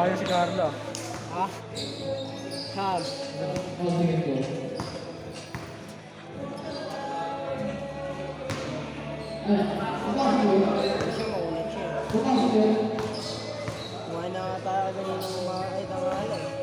Kaya si Carla. Ha? Saan? Kasi maunit siya. Kumain na nga tayo kanina ng mga ay tanghali.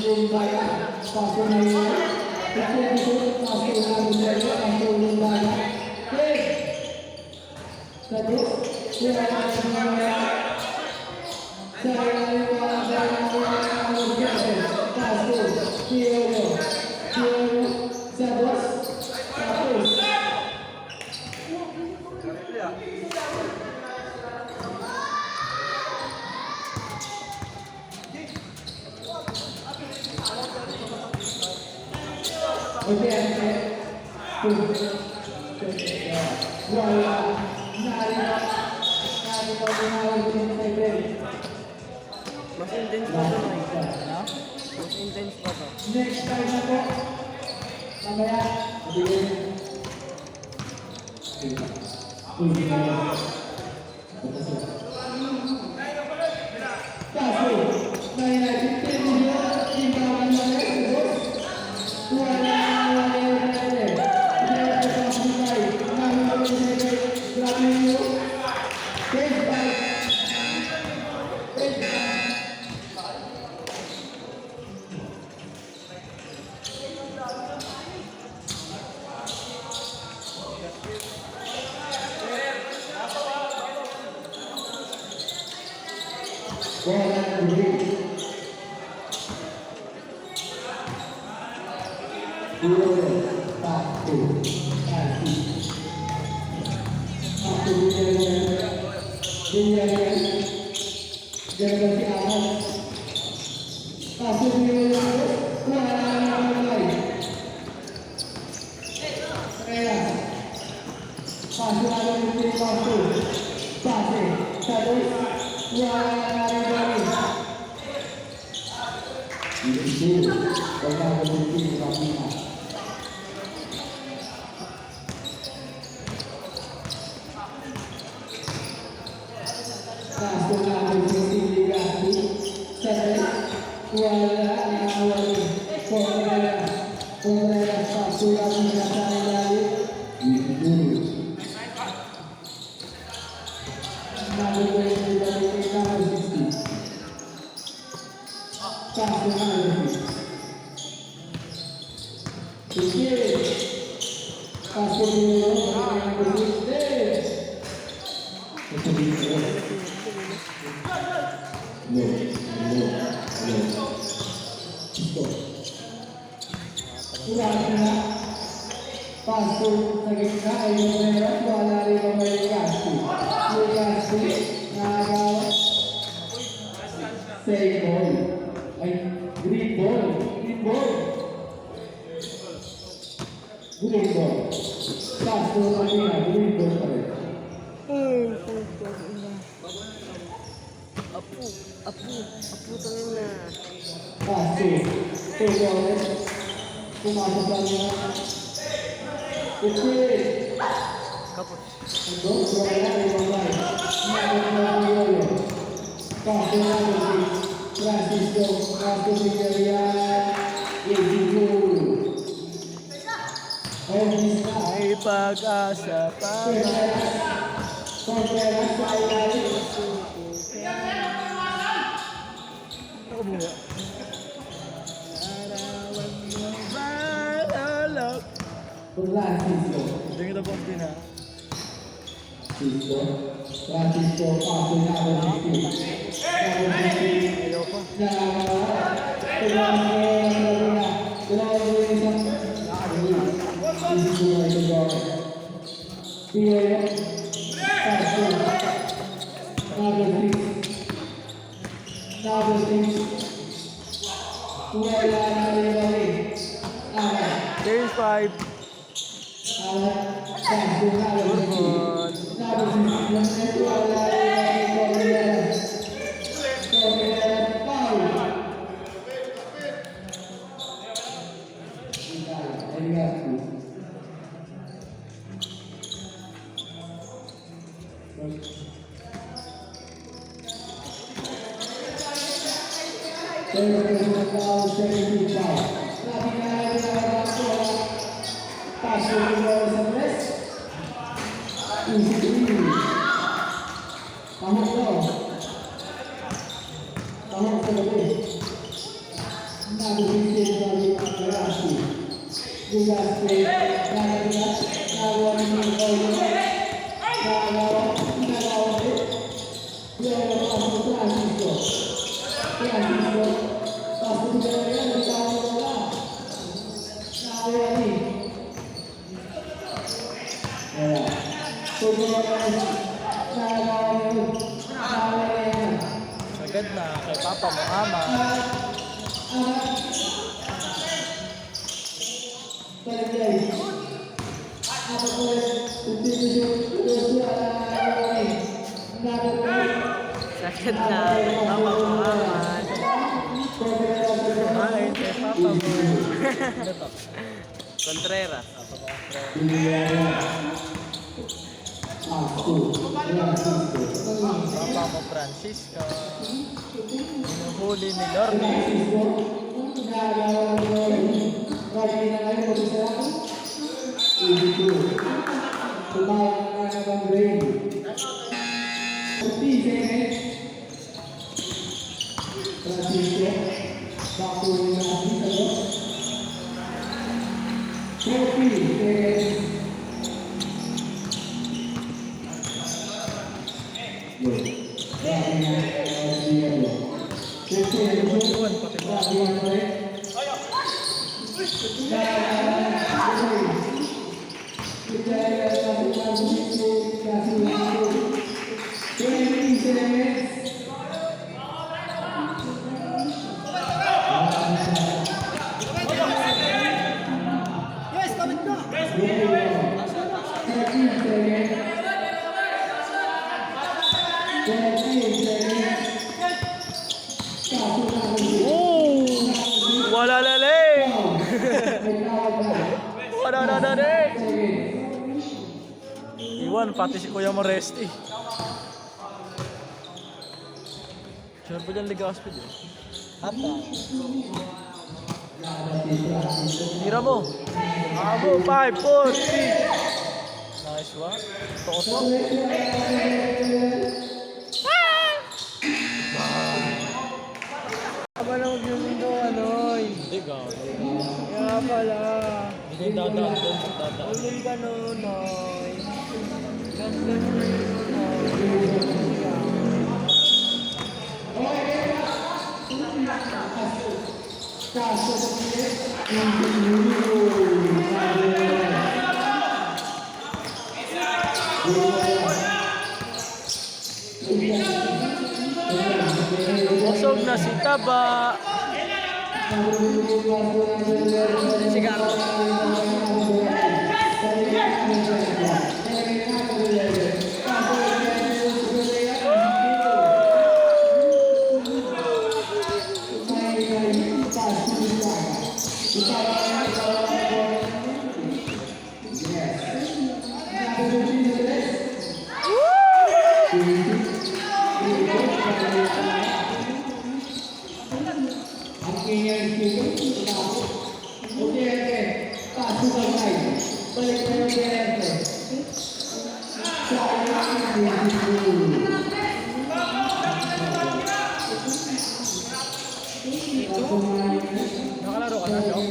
Lumbaya, paso na yun. Ito, paso na Lumbaya, paso Lumbaya. Okay. Satu, dua, tiga, Mas intense pa ito, Mike. Ha? Mas intense pa to. Next time na po. Mamaya. Kaso, na inagitin niyo, imbakan na rin, boss. Wala pasok sa gitna ay meron wala rin ang may kasi. May kasi nagawa say ball. Ay, green ball. Green ball. Green ball. Pasok sa gitna, green ball pa rin. Apu tangin na. Pasok. Pero pumasok lang niya. Okay. Kapot. Ito, wala rin ang may. Nagagawin yun. Pasok na rin. Francisco, pasok si Karian. Ejigo. May pag-asa pa. Contreras sa ilalim. Ako muna. Larawan mo ba alak? Francisco. Hindi kita bang pina. Francisco, pasok na rin. Ayaw pa. Game 5. number 16, Bobby Agarasi. Bugas ke Nagawas, Nagawas ni Oyo. Nagawas ni dia pasal Francisco. Francisco pasal dia di bawah bola. Nagawas ni. Ya. Sagad na kay Papa Muhammad. Sakit na. Mama Muhammad. Kumain kay Papa mo. Ano to? Contreras. Papa mo Francisco. Hinuhuli ni Lorne. Iwan pati mo. Wala laling! Wala na laling! Iwan, pati si Kuya Moresti. Sure ba dyan ligaw speed eh? Hata. Tira mo. Abo, 5, 4, 3. Nice one. Toto. Kabalog yung mundo, Anoy. Hindi ka. Kaya pala. Hindi dadaan doon. Dadaan. Ulol ka nun, Noy. Ganda mo yun, Busog na si Taba. Sigaro. Nakalaro ka na, Joe?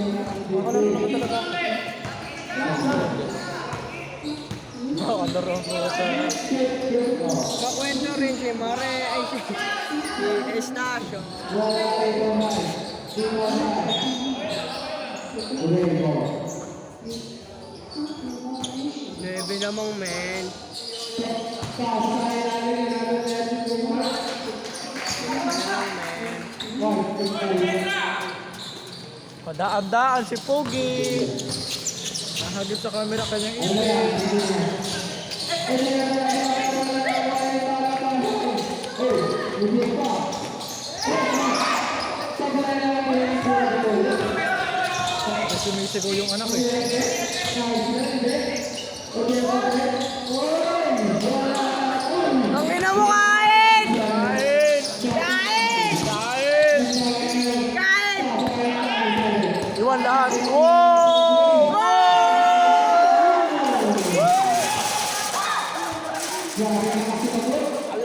Nakalaro na ka talaga. Nakalaro ko sa... Kakwento rin si Mare, ay si Estacio. Lebe namang men. Padaan-daan si Pogi. Nahagip sa camera kanyang image. Sumisigaw yung anak eh. Ang ina mo kain! Kain! Kain! Kain! Kain! Iwan lahat. Oh!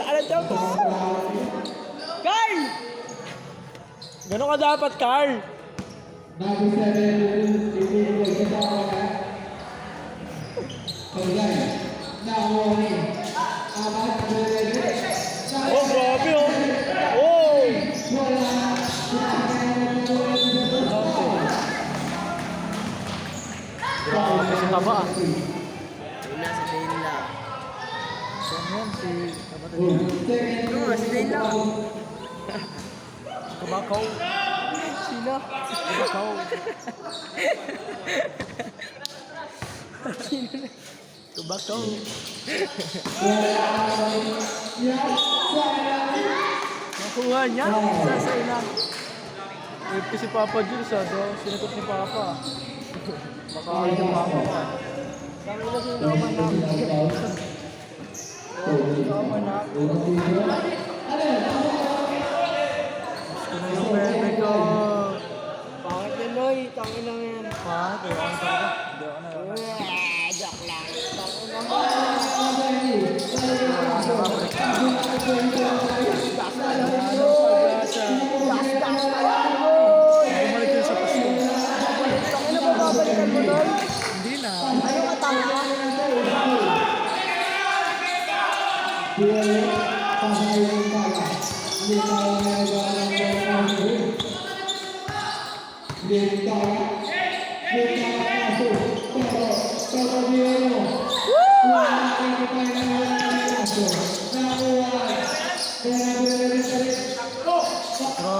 Ala daw to. Carl! Gano'n ka dapat, Carl? Number 7, ipinigay sa tao na. Pagay. Now warning. Amat Beredes. Oh, grabe oh! Oh! Wala. Grabe kasi taba ah. Ayun na, si Dane lang. Saan yan? Si kapatid niya. Ano nga, si Dane lang. Kabakaw. Sila. Kabakaw. Kabakaw. Nakuha niya. Sa ilang. Ito si Papa Jules ah. Sinagot ni Papa. Baka ay si Papa ka. Sabi na sila naman na. Naman na. Gusto na yung bebe ko. Bakit na, Noy? Tangin lang yan. Ha? Kaya ako talaga. Hindi ako na. Joke lang. Bumalik yun sa pasto. Tangin na ba babalikan mo, Noy? Hindi na. Ano ka tanga?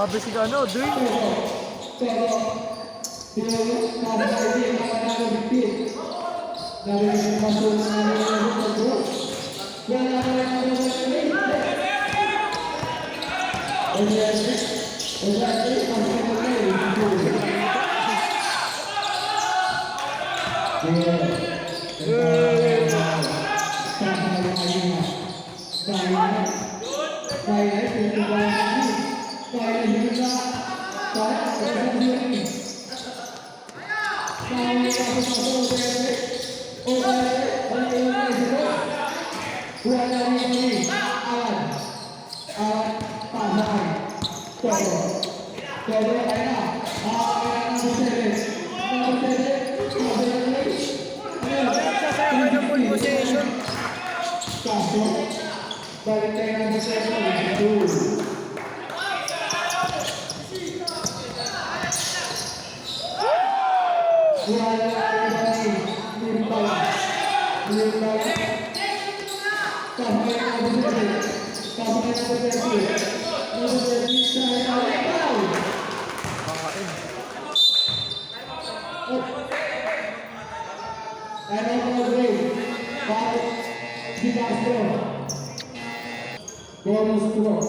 Grabe si ano, Dwayne. Nagsasayaw ng full possession. Balik tayo ng 7. Bonus throw.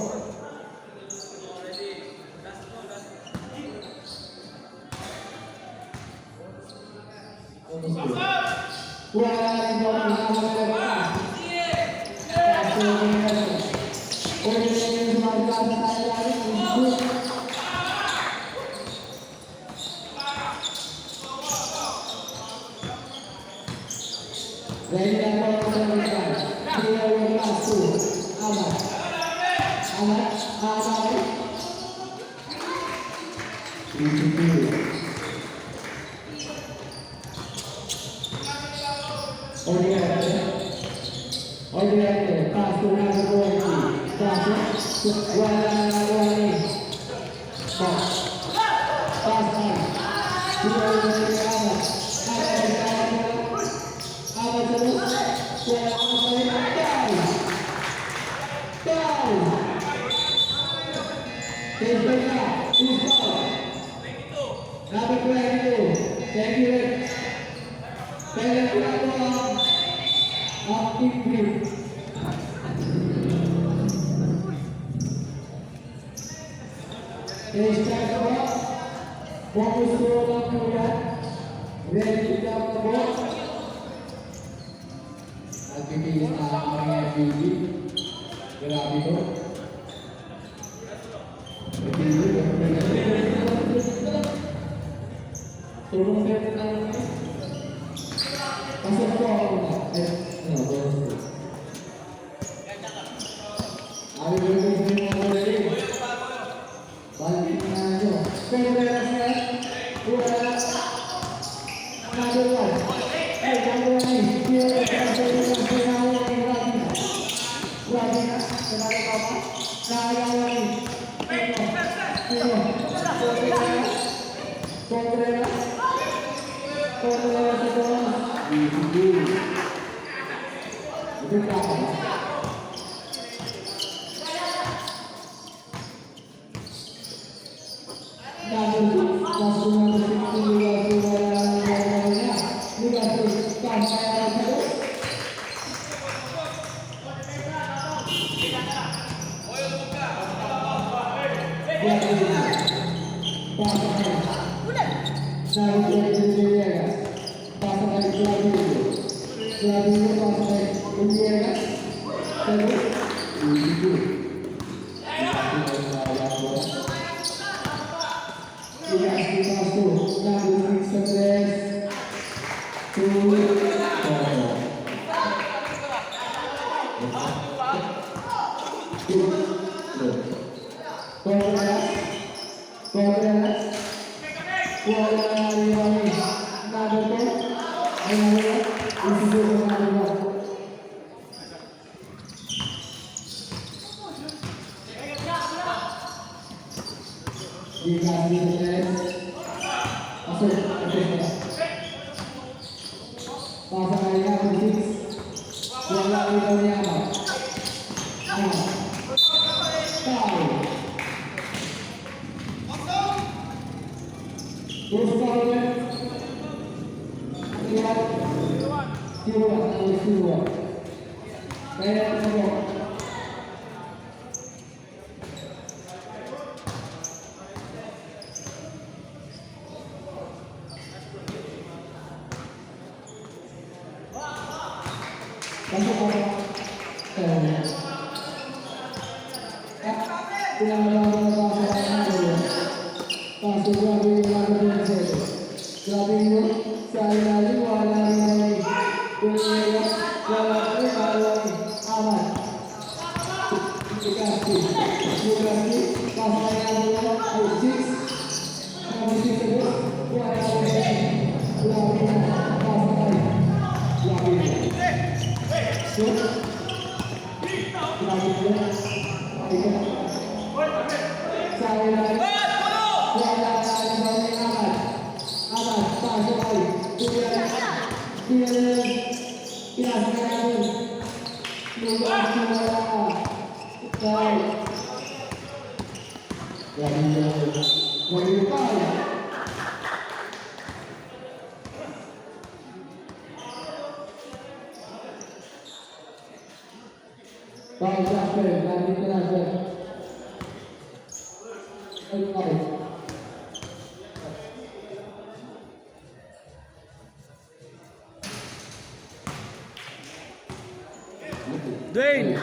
Dwayne!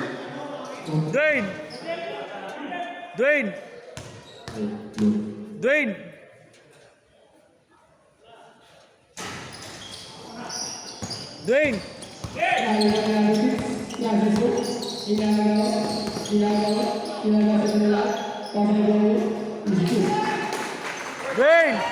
Dwayne! Dwayne! Dwayne! Dwayne! Dwayne!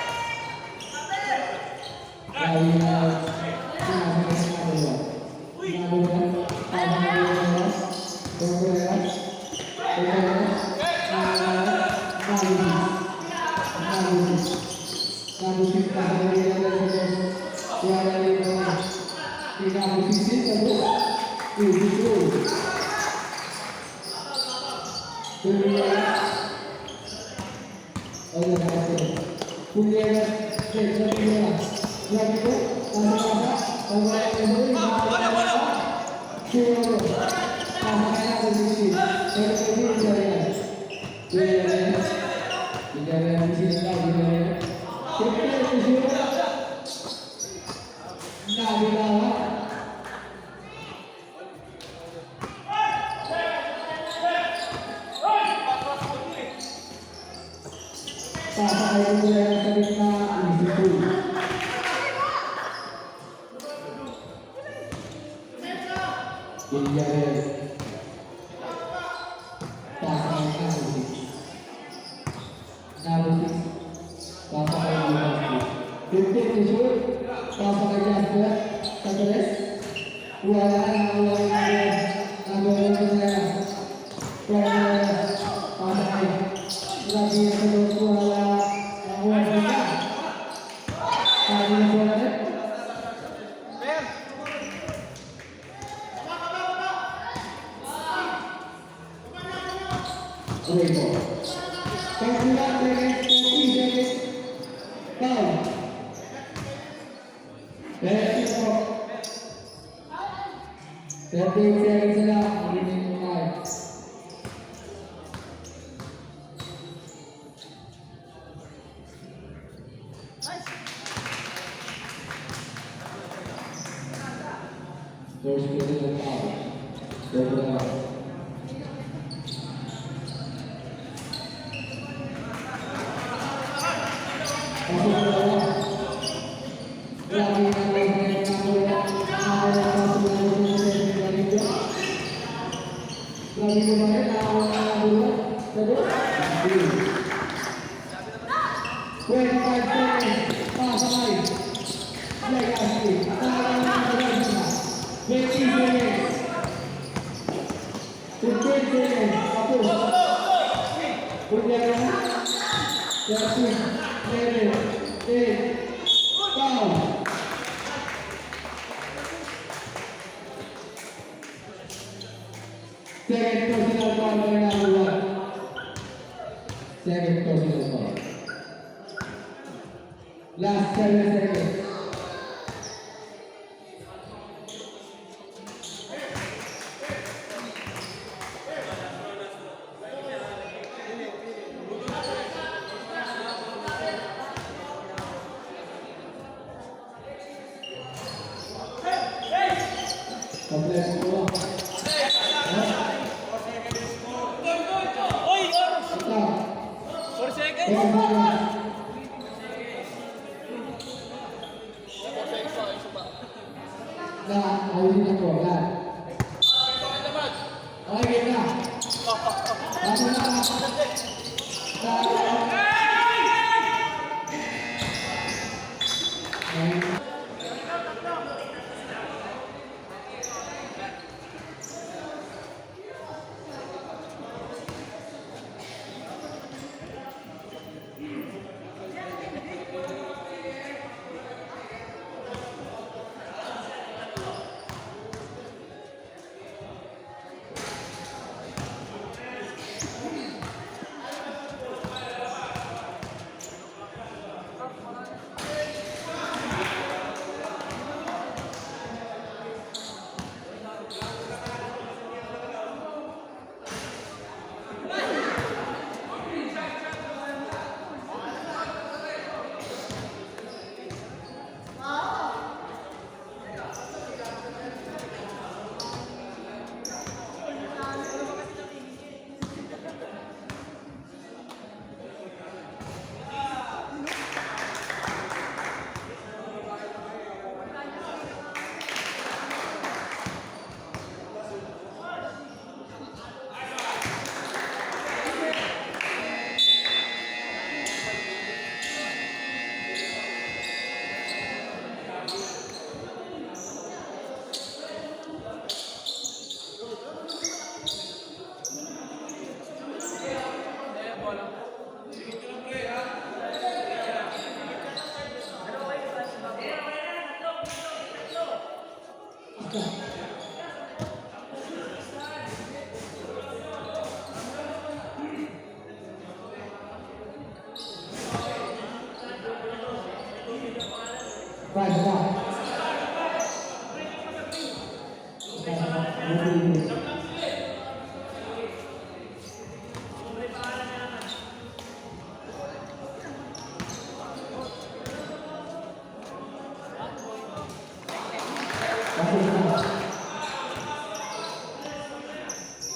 Nah, 15 to shoot. Pasa kay Jasper. Tagres. Wala na ang saya. Pasa kay. Lagi ang kedua wala ang wala. Kali na bola net. Rico. Pagkulang dengan 40 seconds. Foul. Let's go. 13 seconds na. Remaining time. First period of foul. Double out. Masuk ke bawah. Lagi kemarin awal terus. 25 seconds. Pas lagi. Lagi asli. 20 seconds. 15 seconds. Hapus. Berjalan. Jatuh. Foul. Second personal foul dari Abdullah. Second personal foul. Last 7 seconds. Kompleks bola. Nah, awalnya nak bola. Oh, kita.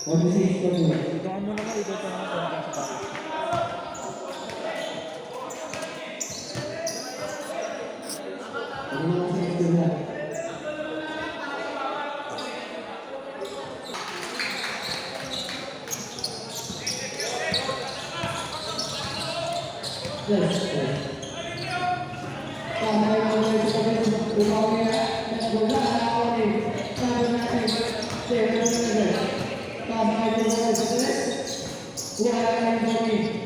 Posisi kedua. Ikaw mo naman, ikaw ka naman sa papa. Posisi kedua. Yes. Tambay mo na sa pagkakas. Lumaw niya. Wala na ako ni. Sabi natin. Tambay mo na sa pagkakas. Wala na yung kami.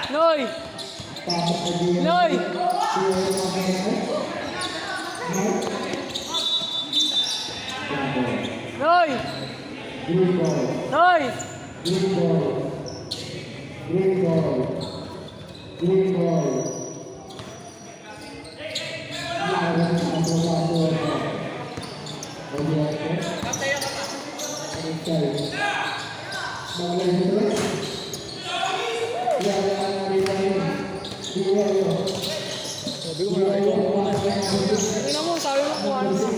Noy! Noy! Noy! Noy! Tingnan mo, sabi mo kung ano sa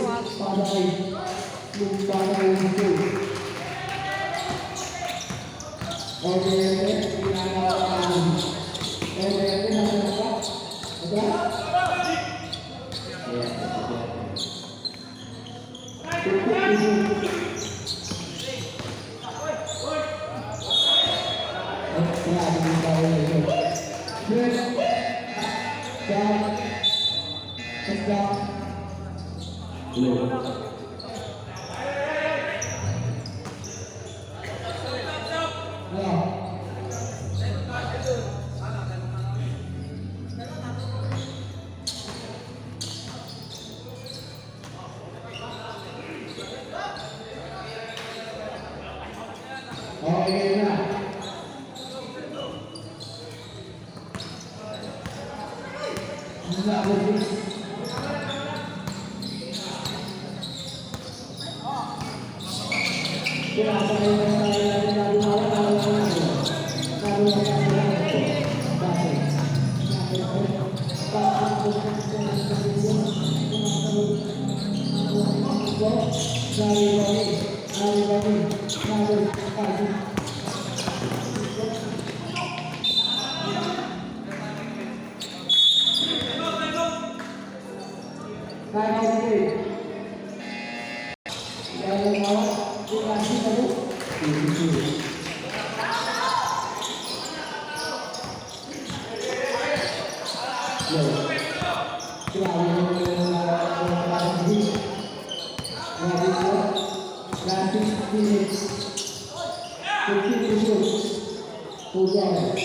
Pujan.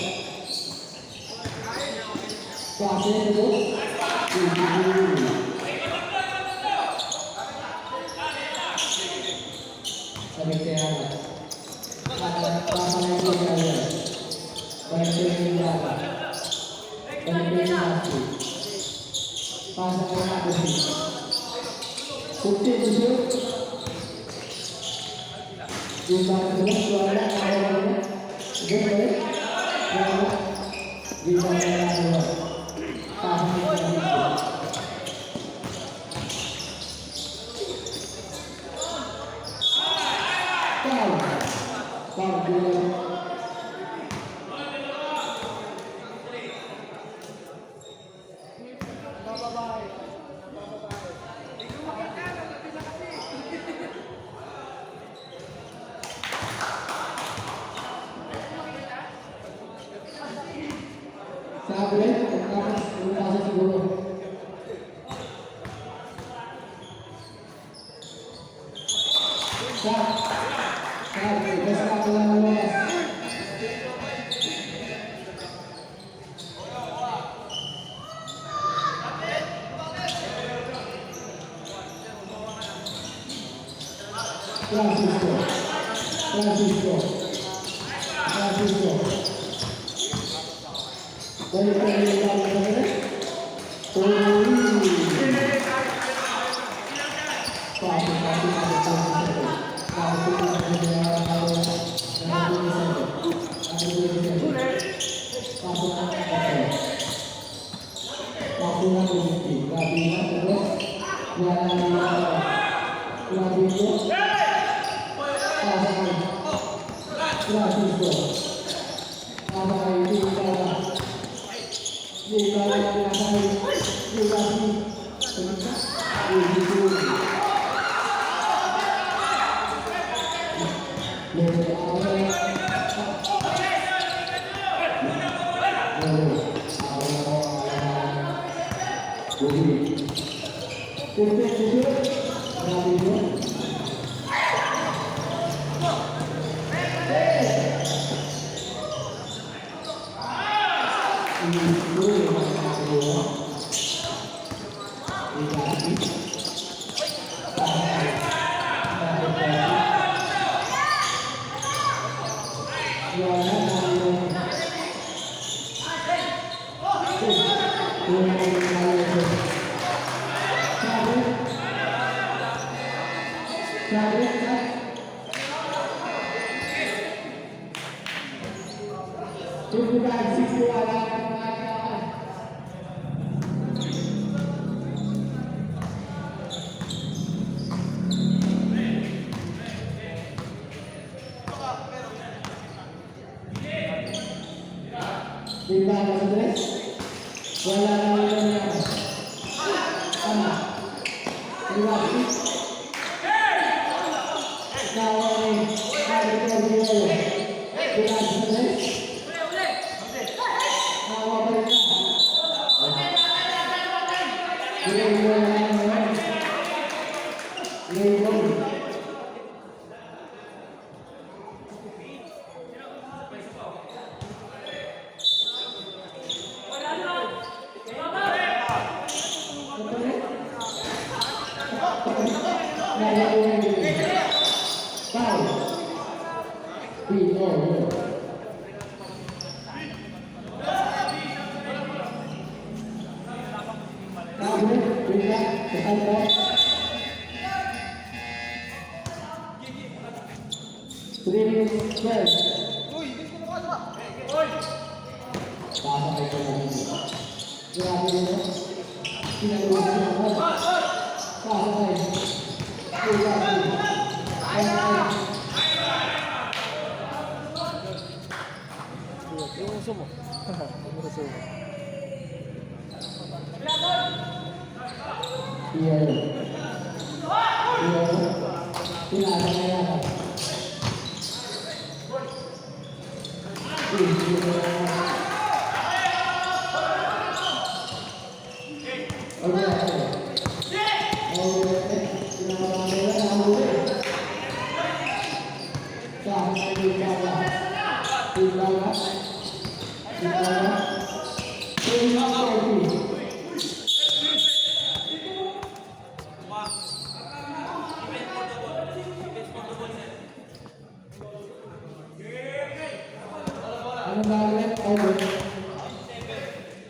Klase itu. Sampai tiada. Pasal yang tiada. Penting berapa? Penting pasti. Pasal yang ada sih. Bukti itu. Jumlah kedua suara awalnya. Betul. Jumlah kedua. Pasal yang tiada. Sabre, kasih seguro. Terima kasih. Ano ba ulit? Over.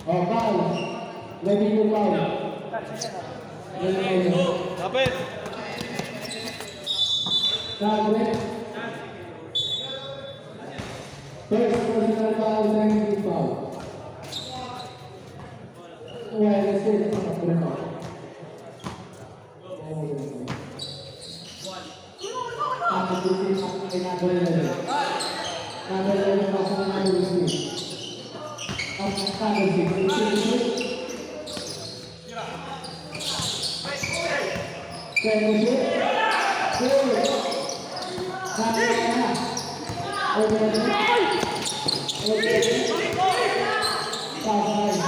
Oh, foul. Ready for foul. Kapit! Target. First personal foul, second team foul. Well, let's say that's not good enough. Number 2 ay number 11. Number 11 pasok ng number 2. Up at number 6. Second shoot. Good. Number 1. Over the net. Okay. Pasok.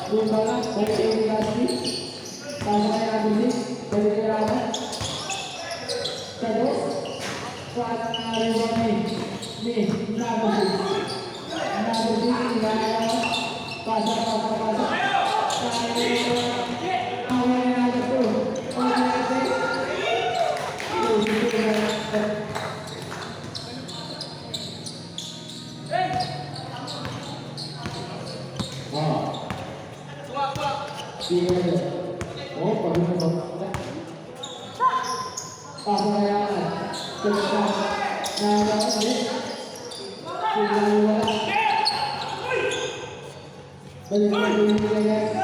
Bumbala, balik irigasi, pasok ay nabili, balik irama, terus, saat nari ni, nabili, pasok, awal yang ada tu, oh, pagod na ba? Pasayaran. Selepas. Narawan din. Sinaliwala. Balik na yung guys.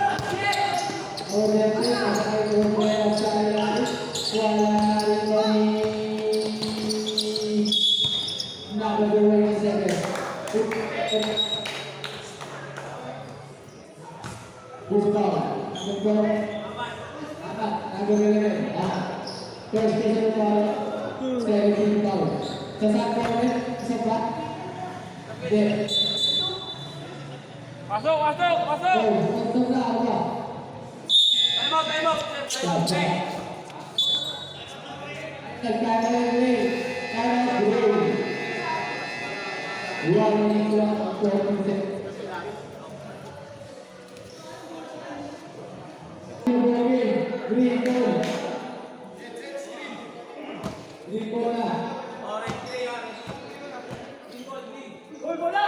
Oriente, masakay ko po yung sayang. Wala rin ba ni... Nakagawa yung second. Gustav. Nagkaw. Nagawin. First person foul. Second team foul. Sasaktan ulit. Isa pa. Hindi. Pasok! Pasok! Pasok! Pasok na ako. Time out! Time out! Nagkakaroon. Nagkakaroon. One minute lang ang 4 minutes. Green goal. Green goal na. Uy, bola!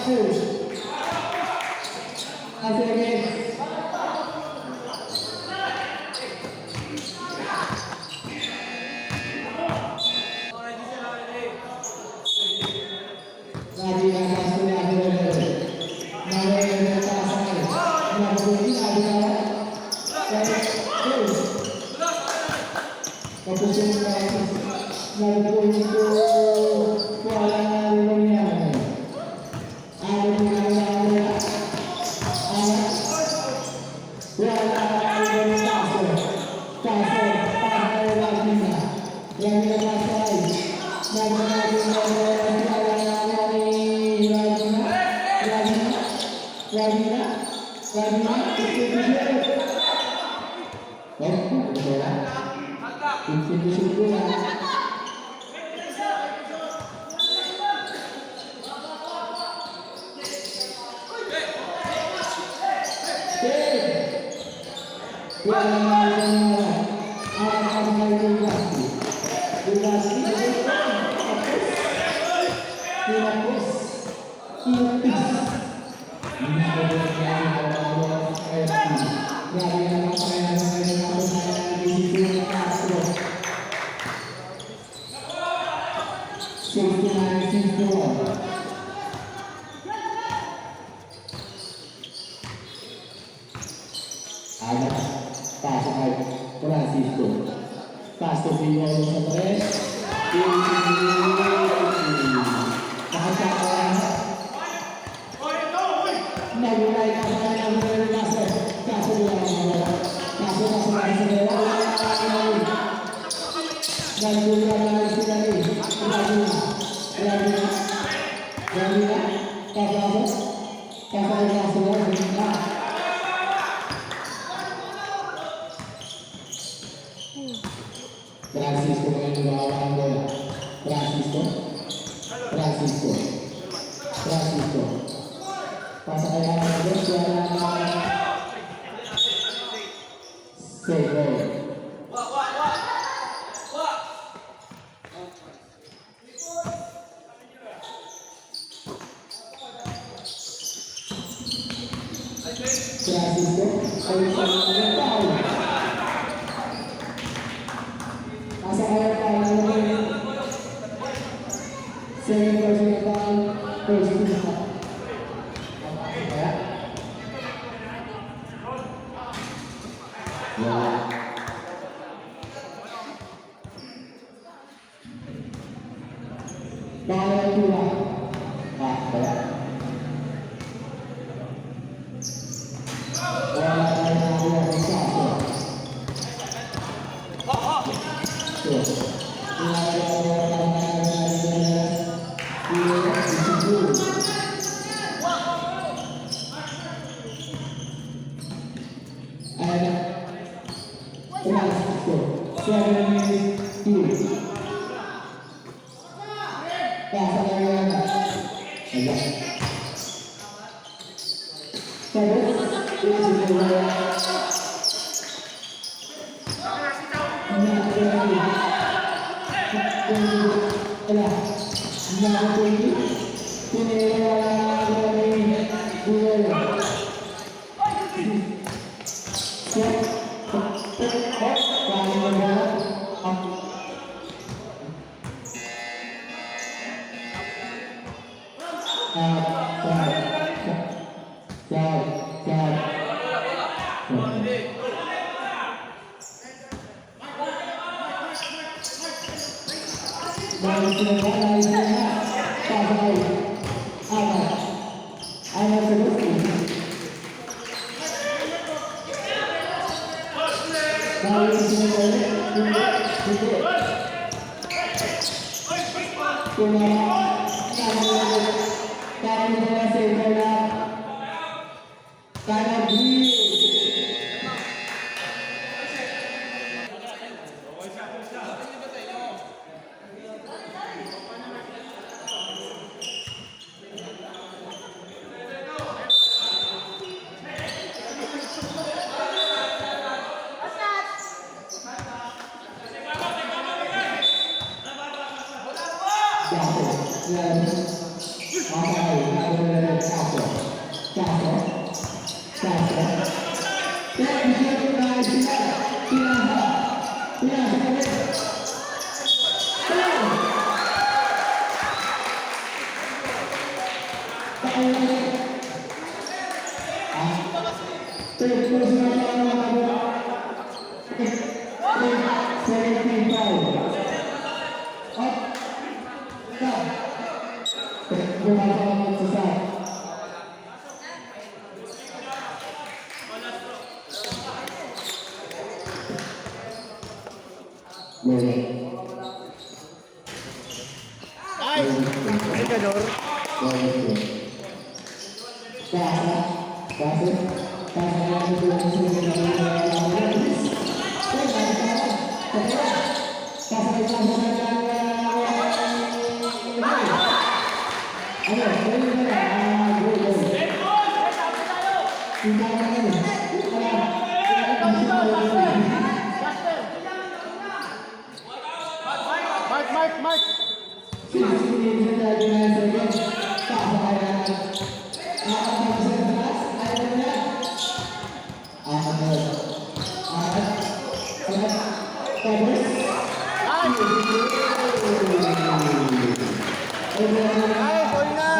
Marcos. Masih lagi. Lagi atas punya Aguero. Mario Mentasai. Melakukan adalah Keputusan melakukan itu Kuala Lumpur. Ada di mana? Ay! Sikador. Mark! Ay, goal na!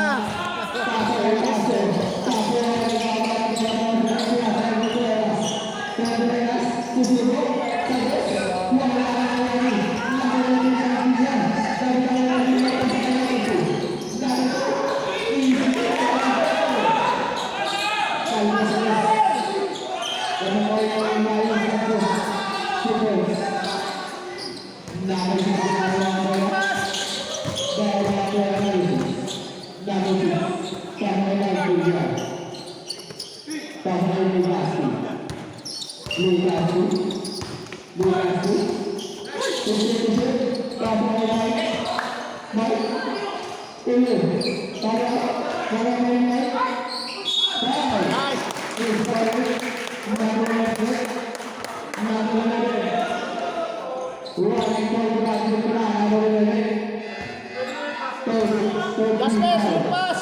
Last pass, long pass!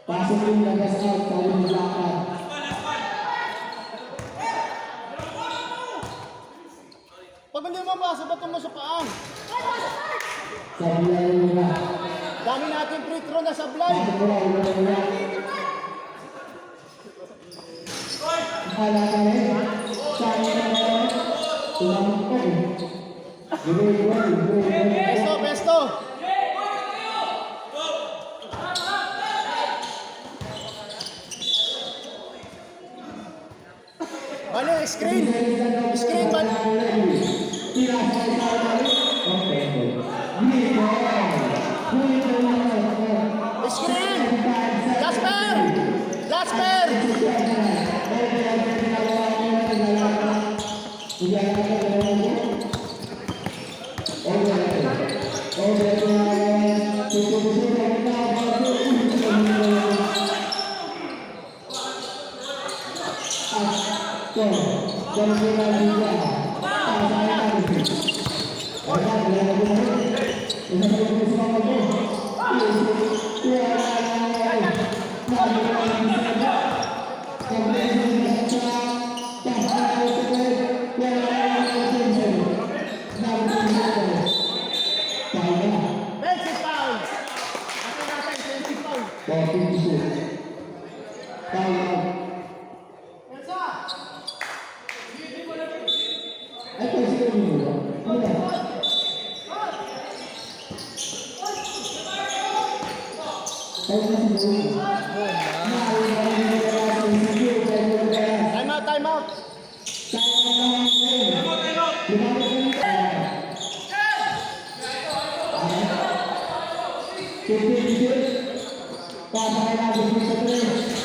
Pasukin labas out, tayo maglakad. Pag hindi mo pasa, ba't mo sa paan? Sabi lang na. Dami natin free throw na sablay. Akala ka rin. Sabi ka rin. Tumamang ka eh. Besto! Balik, screen! Screen, balik! Screen! Jasper! Bench foul! Atin natin, bench foul! Time out!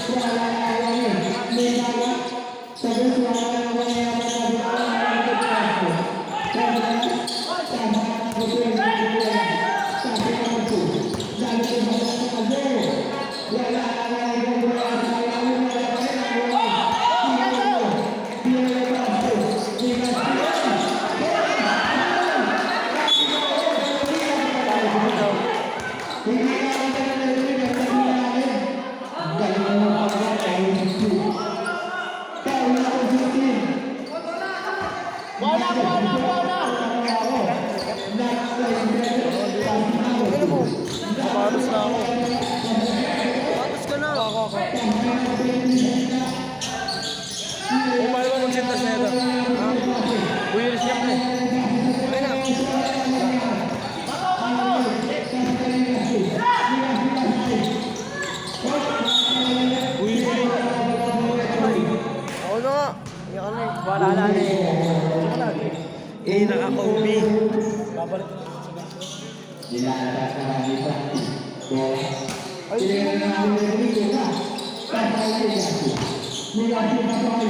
Pasal Ano mo? Nakapalos na ako. Tapos ka na. Ako. Kung paano ba magsintas na ito? Ha? Buyiris niya ka eh. Okay na. Ako na nga. Yan ka na eh. Wala na eh. Saka natin. Eh, naka-combi. Babalik. Nilalabas na kami pa. Bola. Ay, Pinaganahan mo yung dito na. Tatay na yung mula si Papay.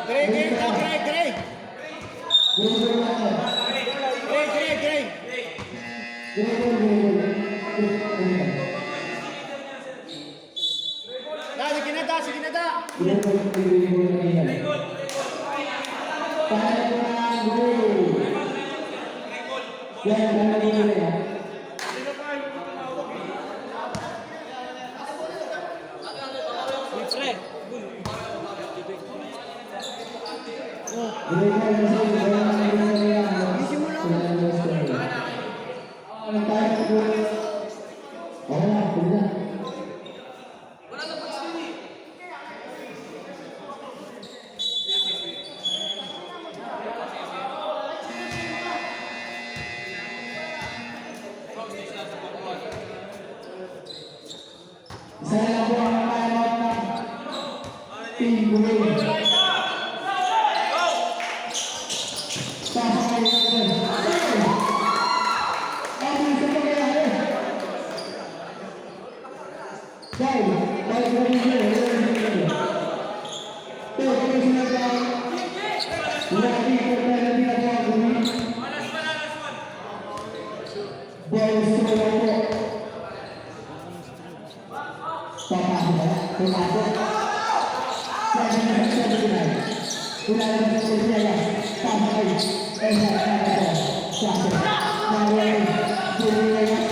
Greg, Greg, Greg, Greg. Greg, Greg, Greg. Sige na da, sige na da. Saya po ang timeout ng Team Green. Pasok kayo natin. Ang isa pa kaya eh. Dahil, balik na rin siya. Pero kung sinagay, nakikita na natin ang mga gawin. Ball solo po. Papasok na. Pumasok. 7-7-9. Ilalabas ko siya yan. Tama kayo. Sabi. Naroon. Pili na yan.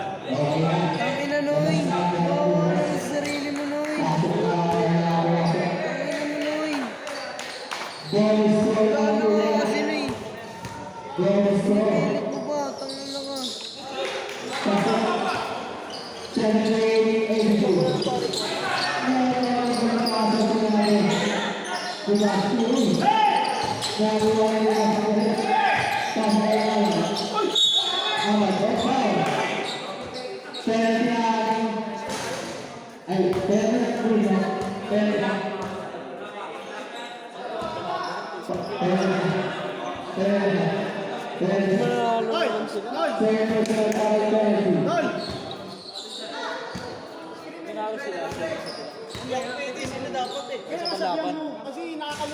Tangin na, Noy. Oo, sa sarili mo, Noy. Tangin na mo, Noy. Ano nga kasi, Noy. Pilit mo ba? Tangin na ka.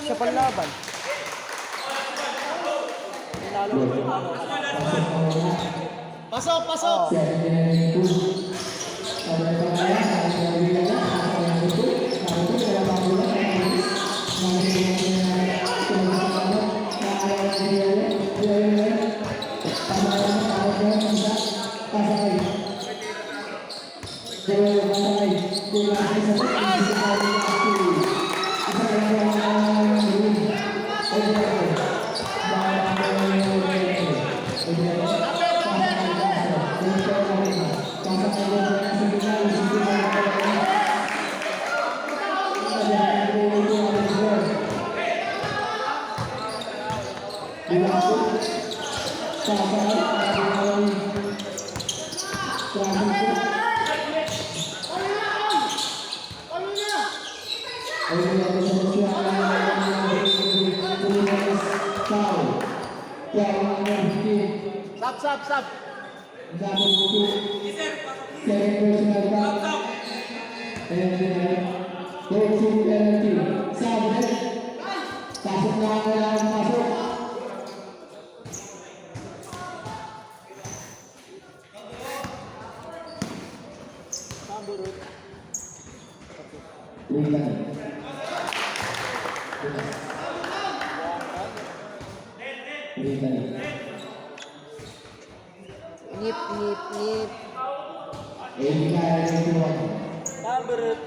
Sa panlaban. Pasok, pasok! Sap. Pasok na ang masuk. Ngip. Taberut.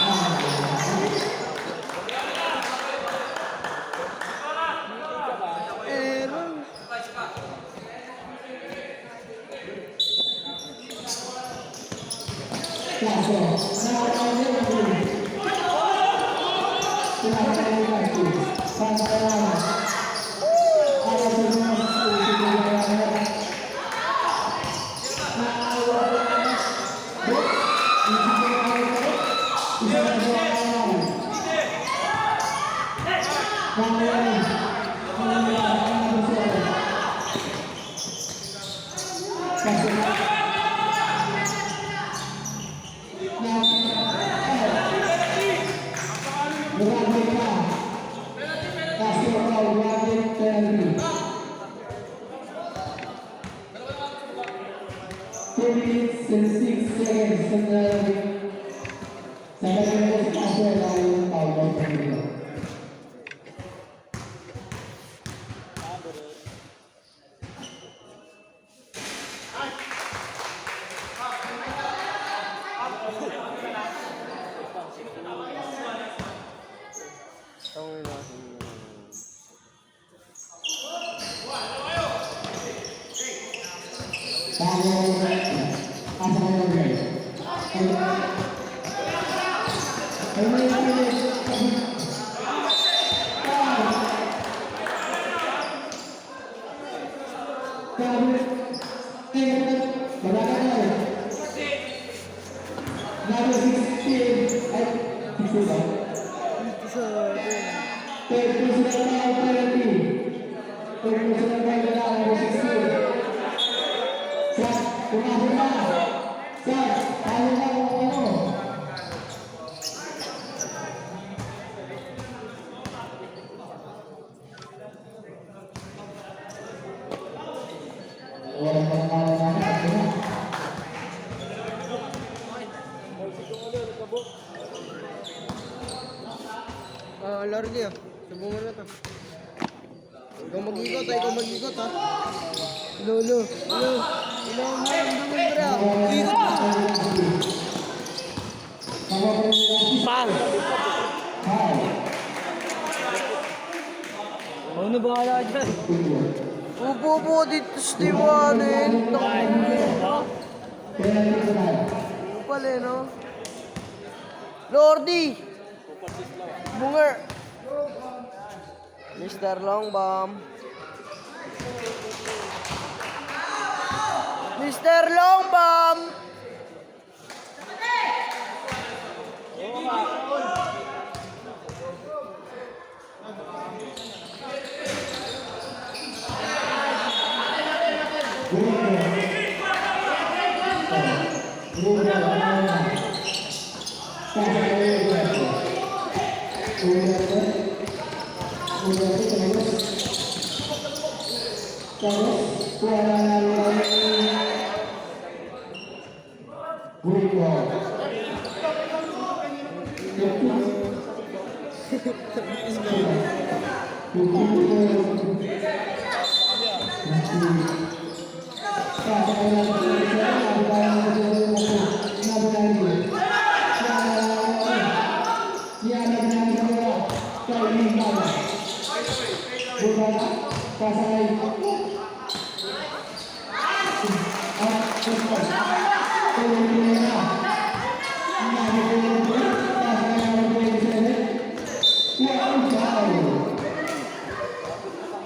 Error. Largi ah. Subukan mo na to. Ikaw mag-ikot ha. Lolo. Pal. Ano ba kaya dyan? Upo dito sa Tiwanin. Pala no? Lordy! Bunger! Mr. Longbomb! Mr. Longbomb!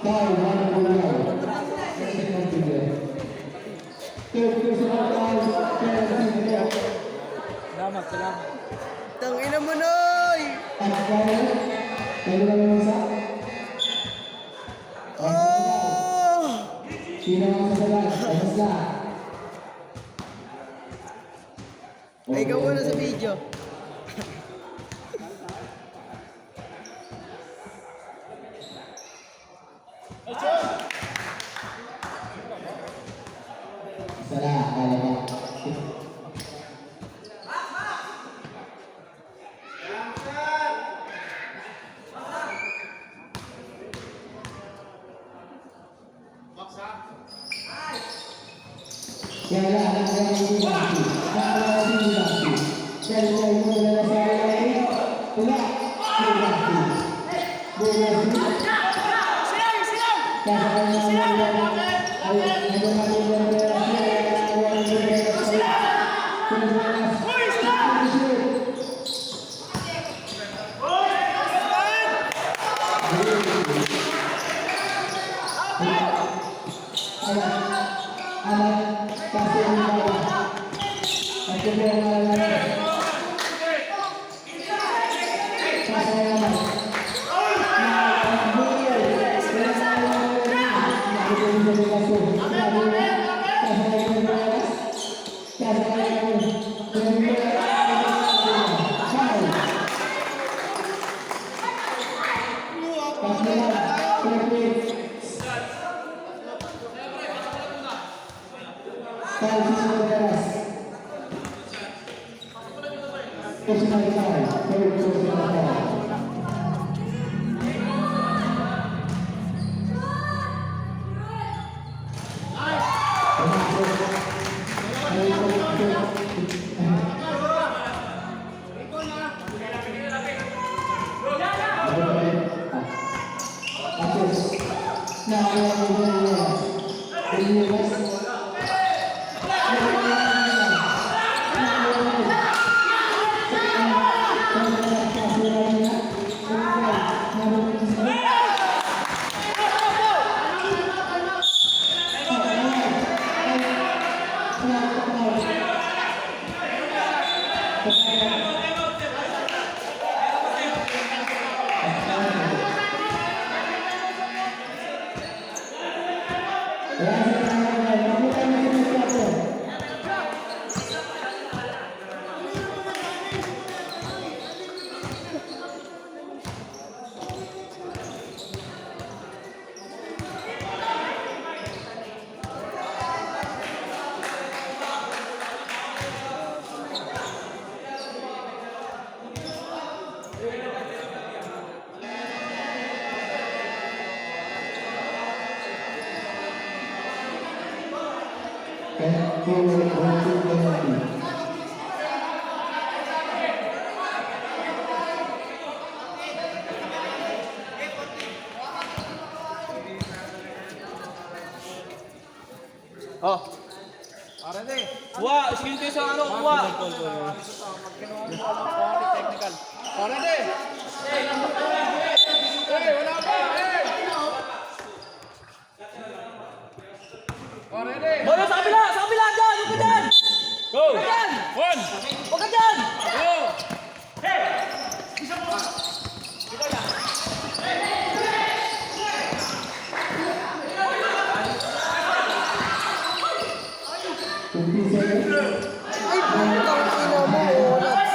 Foul, one goal now. Second finger. Third personal foul, penalty kick. Salamat, salamat. Tangina mo, Noy! At foul, kayo lang yung isa. Oh! Sino ang sasalat? Tapos na. Ay, ikaw muna sa video. Sana, kaya ba? Kaya lang, ang hindi natin. Ang hindi natin. Kaya lang, ang hindi natin. Wala. Hindi natin. Hindi natin. Oh. Kuha, skill kayo sa ano, kuha. Technical. Para din. Wala pa. Boyo sa kabila dyan, huwag ka dyan. Go. Huwag ka dyan. One. Huwag ka dyan. Go. Hey. Isa mo. Ikaw yan. Ay, tangina mo, oras.